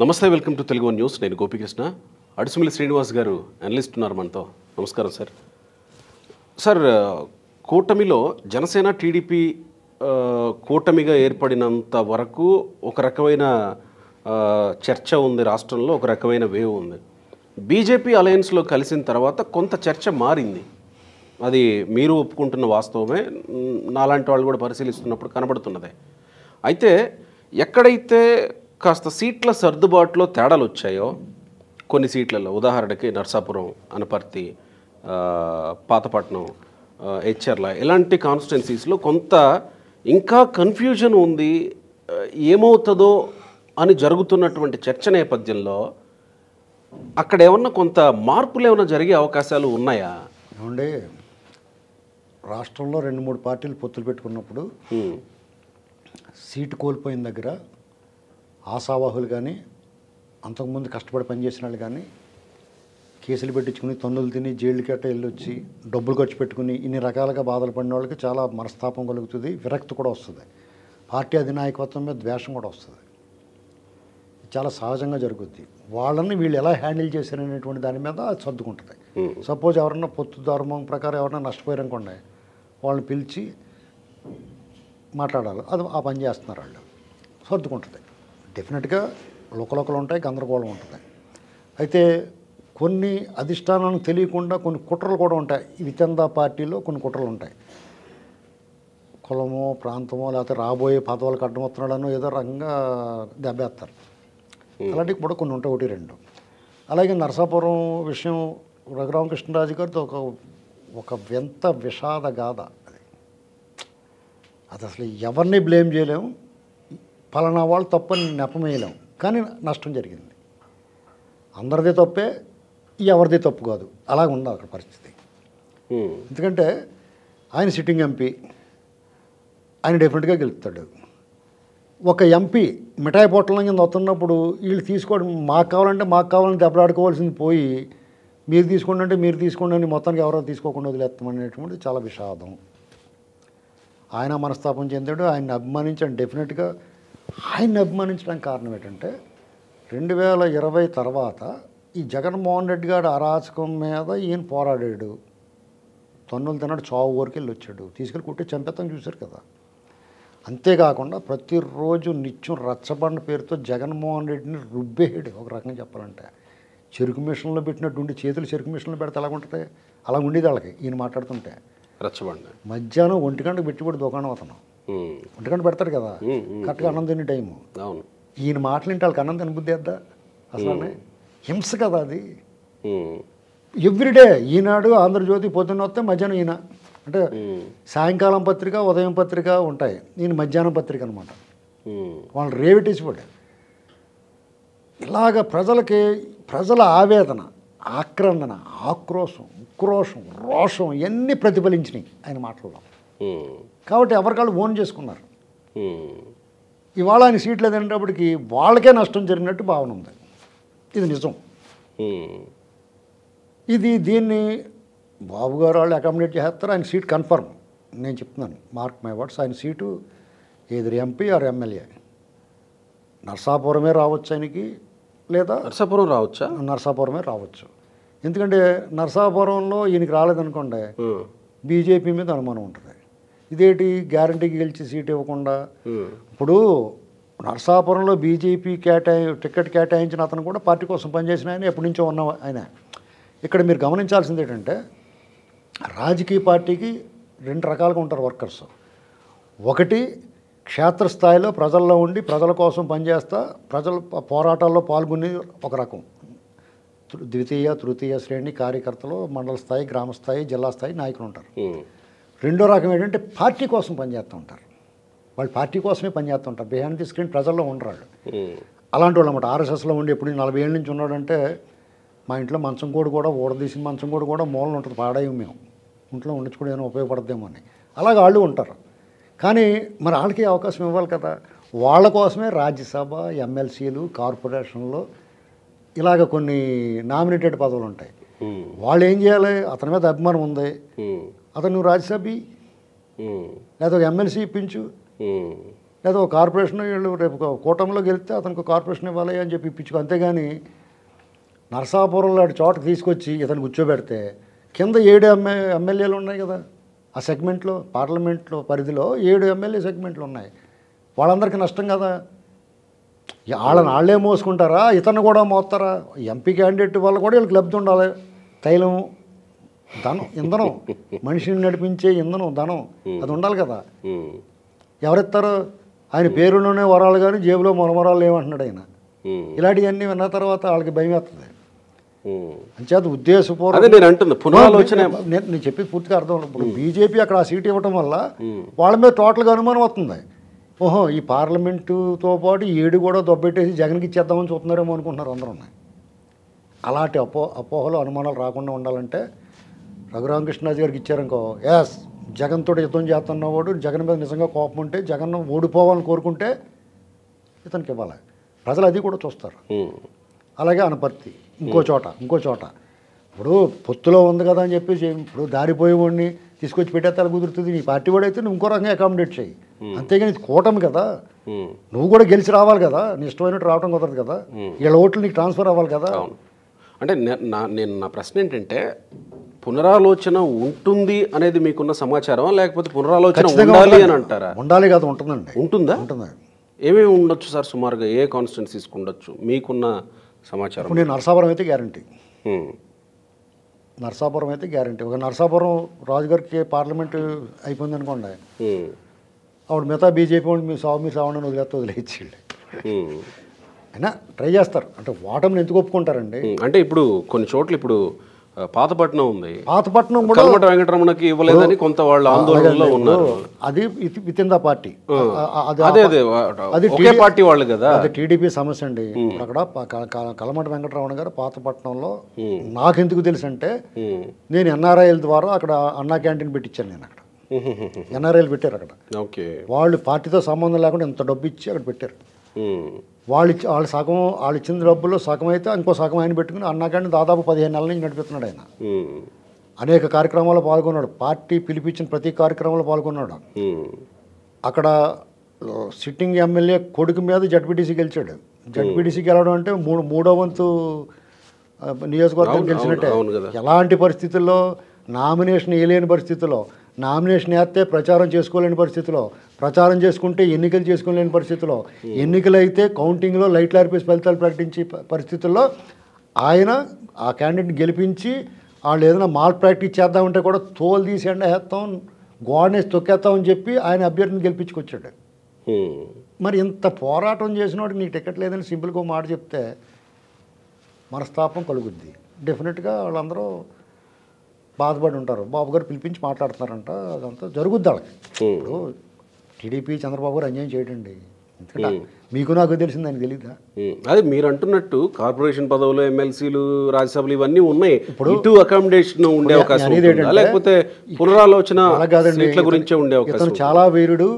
నమస్తే, welcome to Telugu one news. నేను గోపికృష్ణ. అడుసుమిల్లి శ్రీనివాస్ గారు అనలిస్ట్ ఉన్నారు మనతో. నమస్కారం సార్. సార్, కూటమిలో జనసేన టీడీపీ కూటమిగా ఏర్పడినంత వరకు ఒక రకమైన చర్చ ఉంది రాష్ట్రంలో, ఒక రకమైన వేవ్ ఉంది. బీజేపీ అలయన్స్లో కలిసిన తర్వాత కొంత చర్చ మారింది. అది మీరు ఒప్పుకుంటున్న వాస్తవమే, నాలాంటి వాళ్ళు కూడా పరిశీలిస్తున్నప్పుడు కనబడుతున్నదే. అయితే ఎక్కడైతే కాస్త సీట్ల సర్దుబాటులో తేడాలు వచ్చాయో కొన్ని సీట్లలో, ఉదాహరణకి నర్సాపురం, అనపర్తి, పాతపట్నం, హెచ్చర్ల ఇలాంటి కాన్స్టిట్యున్సీస్లో కొంత ఇంకా కన్ఫ్యూజన్ ఉంది. ఏమవుతుందో అని జరుగుతున్నటువంటి చర్చ నేపథ్యంలో అక్కడ ఏమన్నా కొంత మార్పులు ఏమైనా జరిగే అవకాశాలు ఉన్నాయా? ఏమంటే రాష్ట్రంలో 2-3 పార్టీలు పొత్తులు పెట్టుకున్నప్పుడు సీటు కోల్పోయిన దగ్గర ఆశావాహులు కానీ, అంతకుముందు కష్టపడి పనిచేసిన వాళ్ళు కానీ, కేసులు పెట్టించుకుని తన్నులు తిని జైలు కట్ట వెళ్ళొచ్చి డబ్బులు ఖర్చు పెట్టుకుని ఇన్ని రకాలుగా బాధలు పడిన వాళ్ళకి చాలా మనస్తాపం కలుగుతుంది, విరక్తి కూడా వస్తుంది, పార్టీ అధినాయకత్వం మీద ద్వేషం కూడా వస్తుంది. చాలా సహజంగా జరుగుద్ది. వాళ్ళని వీళ్ళు ఎలా హ్యాండిల్ చేశారనేటువంటి దాని మీద అది సర్దుకుంటుంది. సపోజ్ ఎవరన్నా పొత్తు ధర్మం ప్రకారం ఎవరన్నా నష్టపోయారనుకోండి, వాళ్ళని పిలిచి మాట్లాడాలి, అది ఆ పని చేస్తున్నారు, వాళ్ళు సర్దుకుంటుంది. డెఫినెట్గా లోకలోకలు ఉంటాయి, గందరగోళం ఉంటుంది. అయితే కొన్ని అధిష్టానాలకు తెలియకుండా కొన్ని కుట్రలు కూడా ఉంటాయి. వితందా పార్టీలో కొన్ని కుట్రలు ఉంటాయి. కులమో ప్రాంతమో లేకపోతే రాబోయే పదవులకు అడ్డమవుతున్నాడనో ఏదో రకంగా దెబ్బేస్తారు. అలాంటివి కూడా కొన్ని ఉంటాయి, 1-2. అలాగే నరసాపురం విషయం రఘురామకృష్ణరాజు గారితో ఒక వింత విషాద గాథ. అది అసలు ఎవరిని బ్లేమ్ చేయలేము, పలానా వాళ్ళు తప్పని నెపమేయలేము, కానీ నష్టం జరిగింది. అందరిది తప్పే, ఎవరిది తప్పు కాదు, అలాగ ఉంది అక్కడ పరిస్థితి. ఎందుకంటే ఆయన సిట్టింగ్ ఎంపీ, ఆయన డెఫినెట్గా గెలుస్తాడు. ఒక ఎంపీ మిఠాయి పొట్టల కింద వస్తున్నప్పుడు వీళ్ళు తీసుకోవడం, మాకు కావాలని దెబ్బలాడుకోవాల్సింది పోయి మీరు తీసుకోండి అంటే మీరు తీసుకోండి అని మొత్తానికి ఎవరో తీసుకోకుండా వదిలేస్తామనేటువంటిది చాలా విషాదం. ఆయన మనస్తాపం చెందాడు. ఆయన్ని అభిమానించాడు. డెఫినెట్గా ఆయన్ని అభిమానించడానికి కారణం ఏంటంటే 2020 తర్వాత ఈ జగన్మోహన్ రెడ్డి గారి అరాచకం మీద ఈయన పోరాడాడు, తన్నులు తిన్నాడు, చావు వరకు వెళ్ళి వచ్చాడు, తీసుకెళ్ళి కుట్టి చంపేతం చూశారు కదా. అంతేకాకుండా ప్రతిరోజు నిత్యం రచ్చబండ పేరుతో జగన్మోహన్ రెడ్డిని రుబ్బేయడు. ఒక రకంగా చెప్పాలంటే చెరుకు మిషన్లో పెట్టినట్టుండి, చేతులు చెరుకు మిషన్లో పెడితే ఎలాగ ఉంటుంది, అలా ఉండేది వాళ్ళకి. ఈయన మాట్లాడుతుంటే రచ్చబండ మధ్యాహ్నం 1 గంటకు పెట్టుబడి దుకాణం అవుతున్నాం, 1 గంట పెడతాడు కదా, కరెక్ట్గా అన్నం తినే టైము. ఈయన మాటలు వింటే వాళ్ళకి అన్నం తినబుద్ధి వేద్దా? అసలు హింస కదా అది. ఎవ్రీడే ఈనాడు, ఆంధ్రజ్యోతి పొద్దున్న వస్తే మధ్యాహ్నం ఈయన, అంటే సాయంకాలం పత్రిక, ఉదయం పత్రిక ఉంటాయి, ఈయన మధ్యాహ్నం పత్రిక అనమాట. వాళ్ళు రేవిటేసిపోయాడు. ఇలాగ ప్రజల ఆవేదన, ఆక్రందన, ఆక్రోశం, ఉక్రోషం, రోషం ఇవన్నీ ప్రతిఫలించినాయి ఆయన మాటల్లో. కాబట్టి ఎవరికాళ్ళు ఓన్ చేసుకున్నారు. ఇవాళ ఆయన సీట్లు లేదనేటప్పటికి వాళ్ళకే నష్టం జరిగినట్టు భావన ఉంది. ఇది నిజం. దీన్ని బాబు గారు వాళ్ళు అకామిడేట్ చేస్తారు. ఆయన సీట్ కన్ఫర్మ్, నేను చెప్తున్నాను, మార్క్ మై వర్డ్స్. ఆయన సీటు ఏది ఎంపీ ఆర్ ఎమ్మెల్యే. నర్సాపురమే రావచ్చు ఆయనకి, లేదా నర్సాపురమే రావచ్చు. ఎందుకంటే నర్సాపురంలో ఈయనకి రాలేదనుకోండి, బీజేపీ మీద అనుమానం ఉంటుంది. ఇదేంటి గ్యారంటీకి గెలిచి సీట్ ఇవ్వకుండా. ఇప్పుడు నర్సాపురంలో బీజేపీ టికెట్ కేటాయించిన అతను కూడా పార్టీ కోసం పనిచేసిన ఆయన, ఎప్పటి నుంచో ఉన్న ఆయన. ఇక్కడ మీరు గమనించాల్సింది ఏంటంటే రాజకీయ పార్టీకి 2 రకాలుగా ఉంటారు వర్కర్స్. ఒకటి క్షేత్రస్థాయిలో ప్రజల్లో ఉండి ప్రజల కోసం పనిచేస్తా ప్రజల పోరాటాల్లో పాల్గొనే ఒక రకం, ద్వితీయ తృతీయ శ్రేణి కార్యకర్తలు, మండల స్థాయి, గ్రామ స్థాయి, జిల్లా స్థాయి నాయకులు ఉంటారు. రెండో రకం ఏంటంటే పార్టీ కోసం పనిచేస్తూ ఉంటారు. వాళ్ళు పార్టీ కోసమే పనిచేస్తూ ఉంటారు, బిహైండ్ ది స్క్రీన్ ప్రజల్లో ఉండరాళ్ళు. అలాంటి వాళ్ళు అన్నమాట. ఆర్ఎస్ఎస్లో ఉండి ఎప్పుడు 40 ఏళ్ళ నుంచి ఉన్నాడంటే, మా ఇంట్లో మంచం కూడా ఊడదీసిన మంచం కూడా మూలన ఉంటుంది, పాడాయి మేము ఇంట్లో ఉండించుకోవడం ఏమైనా ఉపయోగపడదేమో అని. అలాగే వాళ్ళు ఉంటారు. కానీ మరి వాళ్ళకి అవకాశం ఇవ్వాలి కదా. వాళ్ళ కోసమే రాజ్యసభ, ఎమ్మెల్సీలు, కార్పొరేషన్లో ఇలాగ కొన్ని నామినేటెడ్ పదవులు ఉంటాయి. వాళ్ళు ఏం చేయాలి, అతని మీద అభిమానం ఉంది, అతను నువ్వు రాజ్యసభ లేదా ఒక ఎమ్మెల్సీ ఇప్పించు, లేదా ఒక కార్పొరేషన్ వీళ్ళు రేపు కూటమిలో గెలిస్తే అతనికి కార్పొరేషన్ ఇవ్వాలి అని చెప్పి ఇప్పించుకో. అంతేగాని నరసాపురం లాంటి చోటకి తీసుకొచ్చి ఇతను కూర్చోబెడితే కింద 7 ఎమ్మెల్యేలు ఉన్నాయి కదా ఆ సెగ్మెంట్లో, పార్లమెంట్లో పరిధిలో 7 ఎమ్మెల్యే సెగ్మెంట్లు ఉన్నాయి. వాళ్ళందరికీ నష్టం కదా. వాళ్ళే మోసుకుంటారా, ఇతను కూడా మోస్తారా? ఎంపీ క్యాండిడేట్ వల్ల కూడా వీళ్ళకి లబ్ధి ఉండాలి. తైలం, ధనం, ఇంధనం, మనిషిని నడిపించే ఇంధనం, ధనం అది ఉండాలి కదా. ఎవరెత్తారో? ఆయన పేరులోనే వరాలు కానీ జేబులో మొరమరాలు ఏమంటున్నాడు ఆయన. ఇలాంటివన్నీ విన్న తర్వాత వాళ్ళకి భయం వేస్తుంది. అంచేత ఉద్దేశపూర్వకంగా నేను చెప్పి పూర్తిగా అర్థం. ఇప్పుడు బీజేపీ అక్కడ ఆ సీట్ ఇవ్వటం వల్ల వాళ్ళ మీద టోటల్గా అనుమానం వస్తుంది. ఓహో, ఈ పార్లమెంటుతో పాటు 7 కూడా దొబ్బెట్టేసి జగన్కి ఇచ్చేద్దామని చూస్తున్నారేమో అనుకుంటున్నారు అందరూ. అలాంటి అపోహలు అనుమానాలు రాకుండా ఉండాలంటే రఘురామకృష్ణరాజు గారికి ఇచ్చారనుకో, ఎస్ జగన్ తోటి యుద్ధం చేస్తున్నవాడు, జగన్ మీద నిజంగా కోపం ఉంటే, జగన్ ఓడిపోవాలని కోరుకుంటే ఇతనికి ఇవ్వాలి. ప్రజలు అది కూడా చూస్తారు. అలాగే అనపర్తి ఇంకో చోట ఇప్పుడు పొత్తులో ఉంది కదా అని చెప్పేసి ఇప్పుడు దారిపోయేవాడిని తీసుకొచ్చి పెట్టేస్తాను కుదురుతుంది. నీ పార్టీ వాడు అయితే నువ్వు ఇంకో రకంగా అకామిడేట్ చేయి. అంతేగాని ఇది కూటమి కదా, నువ్వు కూడా గెలిచి రావాలి కదా, నీ ఇష్టమైనట్టు రావడం కుదరదు కదా, వీళ్ళ ఓట్లు నీకు ట్రాన్స్ఫర్ అవ్వాలి కదా. అంటే నా ప్రశ్న ఏంటంటే పునరాలోచన ఉంటుంది అనేది మీకున్న సమాచారం, లేకపోతే పునరాలోచన ఉండాలి అని అంటారా? ఉండాలి కదా, ఉంటుందండి. ఉంటుందా? ఏమేమి ఉండొచ్చు సార్? సుమారుగా ఏ కాన్స్టిట్యున్సీస్ ఉండొచ్చు మీకున్న సమాచారం? ఇప్పుడు నేను నరసాపురం అయితే గ్యారంటీ, నరసాపురం అయితే గ్యారంటీ. ఒక నరసాపురం రాజుగారికి పార్లమెంట్ అయిపోయింది అనుకోండి, అప్పుడు మిగతా బీజేపీ వాళ్ళు మీ సావని వదిలేచ్చి అయినా ట్రై చేస్తారు. అంటే ఓటమిని ఎందుకు ఒప్పుకుంటారండి? అంటే ఇప్పుడు కొన్ని చోట్ల ఇప్పుడు పాతపట్నం ఉంది, పాతపట్నం కూడా కల్మట వెంకటరమణకి ఇవ్వలేదని కొంత వాళ్ళు ఆందోళనలో ఉన్నారు. అది విత్ ఇన్ ద పార్టీ, అది ఒకే పార్టీ వాళ్ళు కదా, అది టీడీపీ సమస్య అండి. అక్కడ కల్మట వెంకటరమణ గారు పాతపట్నంలో నాకెందుకు తెలుసు అంటే నేను ఎన్ఆర్ఐల ద్వారా అక్కడ అన్నా క్యాంటీన్ పెట్టించాను. నేను అక్కడ ఎన్ఆర్ఐలు పెట్టారు అక్కడ. వాళ్ళు పార్టీతో సంబంధం లేకుండా ఇంత డబ్బు ఇచ్చి అక్కడ పెట్టారు. వాళ్ళు ఇచ్చిన డబ్బుల్లో సగం అయితే ఇంకో సగం ఆయన పెట్టుకుని అన్నాకంటే దాదాపు 15 నెలల నుంచి నడిపిస్తున్నాడు ఆయన. అనేక కార్యక్రమాల్లో పాల్గొన్నాడు, పార్టీ పిలిపించిన ప్రతి కార్యక్రమంలో పాల్గొన్నాడు. అక్కడ సిట్టింగ్ ఎమ్మెల్యే కొడుకు మీద జడ్పీటీసీ గెలిచాడు. జడ్పీటీసీ గెలవడం అంటే మూడో వంతు నియోజకవర్గం గెలిచినట్టే. ఎలాంటి పరిస్థితుల్లో నామినేషన్ వేయలేని పరిస్థితుల్లో, నామినేషన్ వేస్తే ప్రచారం చేసుకోలేని పరిస్థితిలో, ప్రచారం చేసుకుంటే ఎన్నికలు చేసుకోలేని పరిస్థితిలో, ఎన్నికలు అయితే కౌంటింగ్లో లైట్లు ఆర్పేసి ఫలితాలు ప్రకటించే పరిస్థితుల్లో ఆయన ఆ క్యాండిడేట్ని గెలిపించి వాళ్ళు ఏదైనా మాల్ ప్రాక్టీస్ చేద్దామంటే కూడా తోలు తీసి ఎండ వేస్తాం, గోడనేసి తొక్కేస్తామని చెప్పి ఆయన అభ్యర్థిని గెలిపించుకొచ్చాడు. మరి ఇంత పోరాటం చేసినోడికి నీకు టికెట్ లేదని సింపుల్గా మాట చెప్తే మనస్తాపం కలుగుద్ది. డెఫినెట్గా వాళ్ళందరూ బాధపడి ఉంటారు. బాబు గారు పిలిపించి మాట్లాడుతున్నారంట, అదంతా జరుగుద్ది వాళ్ళకి. ఇప్పుడు టీడీపీ చంద్రబాబు గారు అన్యాయం చేయడండి. ఎందుకంటే మీకు నాకు తెలిసింది ఆయనకు తెలీదా? అదే మీరు అంటున్నట్టు కార్పొరేషన్ పదవులు, ఎమ్మెల్సీలు, రాజ్యసభలు ఇవన్నీ ఉన్నాయి. ఇప్పుడు ఇటు అకామిడేషన్ ఉండే అవకాశం లేకపోతే పునరాలోచన గురించే ఉండే అవకాశం. ఇతను చాలా వీరుడు,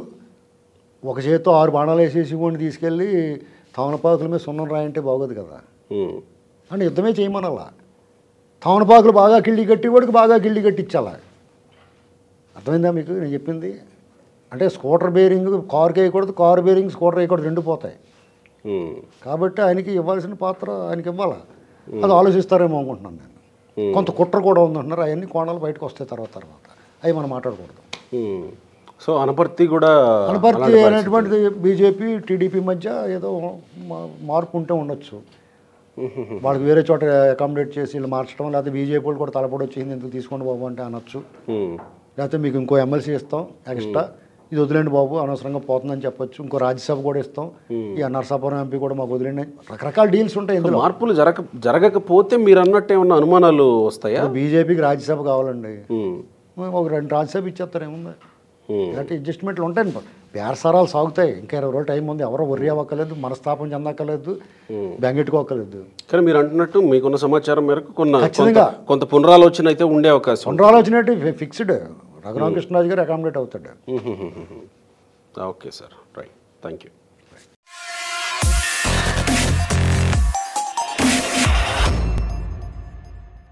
ఒక చేతితో 6 బాణాలు వేసేసి వాడిని తీసుకెళ్ళి తమలపాకుల మీద సున్నం రాయంటే బాగోదు కదా. అంటే యుద్ధమే చేయమనాలా. తమలపాకులు బాగా కిళ్ళి కట్టి వాడికి బాగా కిళ్ళి కట్టించాలా. అర్థమైందా మీకు నేను చెప్పింది? అంటే స్కూటర్ బేరింగ్ కారుకి వేయకూడదు, కారు బేరింగ్ స్కూటర్ వేయకూడదు, 2 పోతాయి. కాబట్టి ఆయనకి ఇవ్వాల్సిన పాత్ర ఆయనకి ఇవ్వాలా. అది ఆలోచిస్తారేమో అనుకుంటున్నాను నేను. కొంత కుట్ర కూడా ఉందంటున్నారు, అవన్నీ కోణాలు బయటకు వస్తాయి తర్వాత అవి మనం మాట్లాడకూడదు. సో అనపర్తి అనేటువంటిది బీజేపీ టీడీపీ మధ్య ఏదో మార్పు ఉంటే ఉండొచ్చు. వాళ్ళకి వేరే చోట అకామిడేట్ చేసి వీళ్ళు మార్చడం, లేకపోతే బీజేపీ వాళ్ళు కూడా తలపడి వచ్చింది ఎందుకు తీసుకోండి బాబు అంటే అనొచ్చు. లేకపోతే మీకు ఇంకో ఎమ్మెల్సీ ఇస్తాం ఎక్స్ట్రా, ఇది వదిలేండి బాబు అనవసరంగా పోతుందని చెప్పొచ్చు. ఇంకో రాజ్యసభ కూడా ఇస్తాం, ఈ నరసాపురం ఎంపీ కూడా మాకు వదిలేండి. రకరకాల డీల్స్ ఉంటాయి. ఇందులో మార్పులు జరగకపోతే మీరు అన్నట్టు ఏమన్నా అనుమానాలు వస్తాయా? బీజేపీకి రాజ్యసభ కావాలండి, ఒక 2 రాజ్యసభ ఇచ్చేస్తారు, ఏముంది. ఇలాంటి అడ్జస్ట్మెంట్లు ఉంటాయి, బేరసారాలు సాగుతాయి. ఇంకా 20 రోజులు టైం ఉంది, ఎవరో వర్రీ అవ్వక్కర్లేదు, మనస్తాపం చెందక్కర్లేదు, బెంగెట్టుకోక్కర్లేదు. కానీ మీరు అంటున్నట్టు మీకున్న సమాచారం మేరకు ఖచ్చితంగా కొంత పునరాలోచన అయితే ఉండే అవకాశం. పునరాలోచన అయితే ఫిక్స్డ్. రఘురామకృష్ణరాజు గారు అకామిడేట్ అవుతాడు. Okay sir, right, thank you.